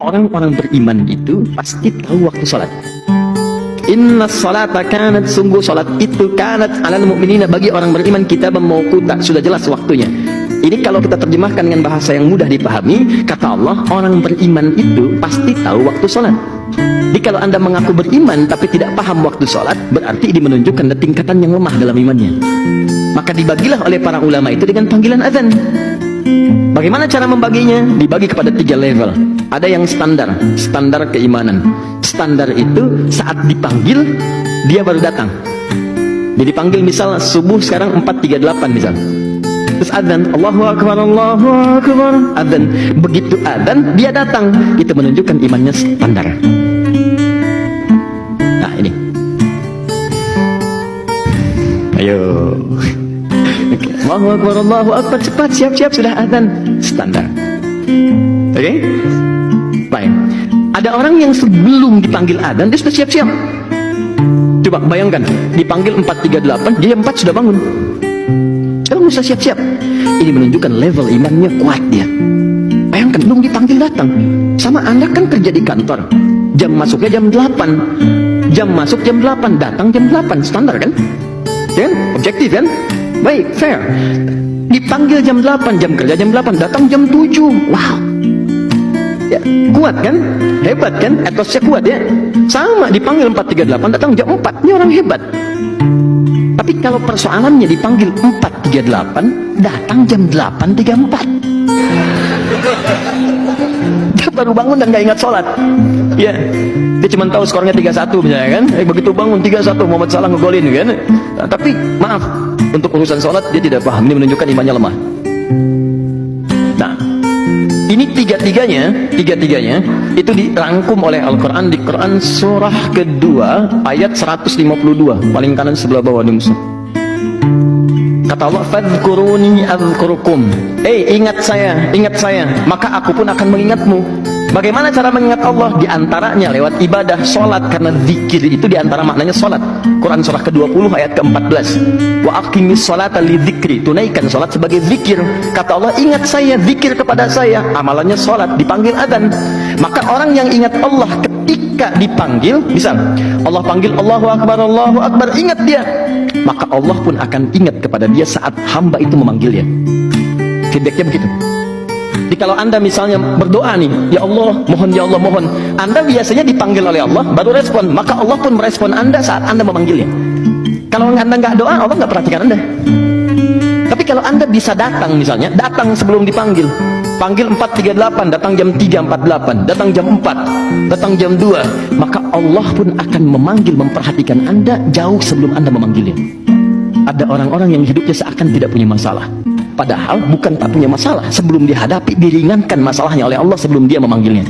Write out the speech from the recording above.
Orang-orang beriman itu pasti tahu waktu sholat. Inna sholata kanat, sungguh sholat itu kanat alal mu'minina, bagi orang beriman kitaban mauquta, sudah jelas waktunya. Ini kalau kita terjemahkan dengan bahasa yang mudah dipahami, kata Allah, orang beriman itu pasti tahu waktu sholat. Jadi kalau anda mengaku beriman tapi tidak paham waktu sholat, berarti ini menunjukkan tingkatan yang lemah dalam imannya. Maka dibagilah oleh para ulama itu dengan panggilan azan. Bagaimana cara membaginya? Dibagi kepada 3 level. Ada yang standar, standar keimanan. Standar itu saat dipanggil dia baru datang. Dia dipanggil misal subuh sekarang 4.38 misal. Terus adzan, Allahu Akbar, Allahu Akbar, adzan. Begitu adzan dia datang. Itu menunjukkan imannya standar. Nah ini. Ayo. Allahu Akbar, Allahu Akbar, cepat, siap-siap, sudah adzan. Standar. Oke? Baik. Ada orang yang sebelum dipanggil adzan dia sudah siap-siap. Coba bayangkan, dipanggil 4.38, dia 4 sudah bangun. Sekarang sudah siap-siap. Ini menunjukkan level imannya kuat dia. Bayangkan, belum dipanggil datang. Sama Anda kan kerja di kantor, jam masuknya jam 8. Jam masuk jam 8, datang jam 8. Standar kan? Ya kan? Objektif kan? Baik, fair. Dipanggil jam 8, jam kerja jam 8, datang jam 7. Wow. Ya, kuat kan? Hebat kan? Etosnya kuat ya. Sama, dipanggil 4.38, datang jam 4. Ini orang hebat. Tapi kalau persoalannya dipanggil 4.38, datang jam 8.34. Dia baru bangun dan gak ingat sholat. Ya, dia cuma tahu skornya 3-1 misalnya kan. Begitu bangun 3-1, Muhammad Salah ngegolin kan. Nah, tapi maaf, untuk urusan sholat dia tidak paham. Ini menunjukkan imannya lemah. Nah, ini tiga-tiganya itu dirangkum oleh Al-Quran di Quran surah kedua ayat 152, paling kanan sebelah bawah di musuh. Kata Allah, fadhkuruni adzkurukum. Ingat saya, maka aku pun akan mengingatmu. Bagaimana cara mengingat Allah? Di antaranya lewat ibadah, sholat. Karena zikir itu di antara maknanya sholat. Quran surah ke-20 ayat ke-14. Wa aqimis sholata li dzikri. Tunaikan sholat sebagai zikir. Kata Allah, ingat saya, zikir kepada saya. Amalannya sholat, dipanggil adzan. Maka orang yang ingat Allah ketika dipanggil, misal Allah panggil Allahu Akbar, ingat dia. Maka Allah pun akan ingat kepada dia saat hamba itu memanggilnya. Feedbacknya begitu. Jadi kalau anda misalnya berdoa nih, ya Allah mohon, anda biasanya dipanggil oleh Allah baru respon, maka Allah pun merespon anda saat anda memanggilnya. Kalau anda nggak doa, Allah nggak perhatikan anda. Tapi kalau anda bisa datang, misalnya datang sebelum dipanggil, panggil 4.38, datang jam 3.48, datang jam 4, datang jam 2, maka Allah pun akan memanggil, memperhatikan anda jauh sebelum anda memanggilnya. Ada orang-orang yang hidupnya seakan tidak punya masalah, padahal bukan tak punya masalah. Sebelum dihadapi, diringankan masalahnya oleh Allah sebelum dia memanggilnya.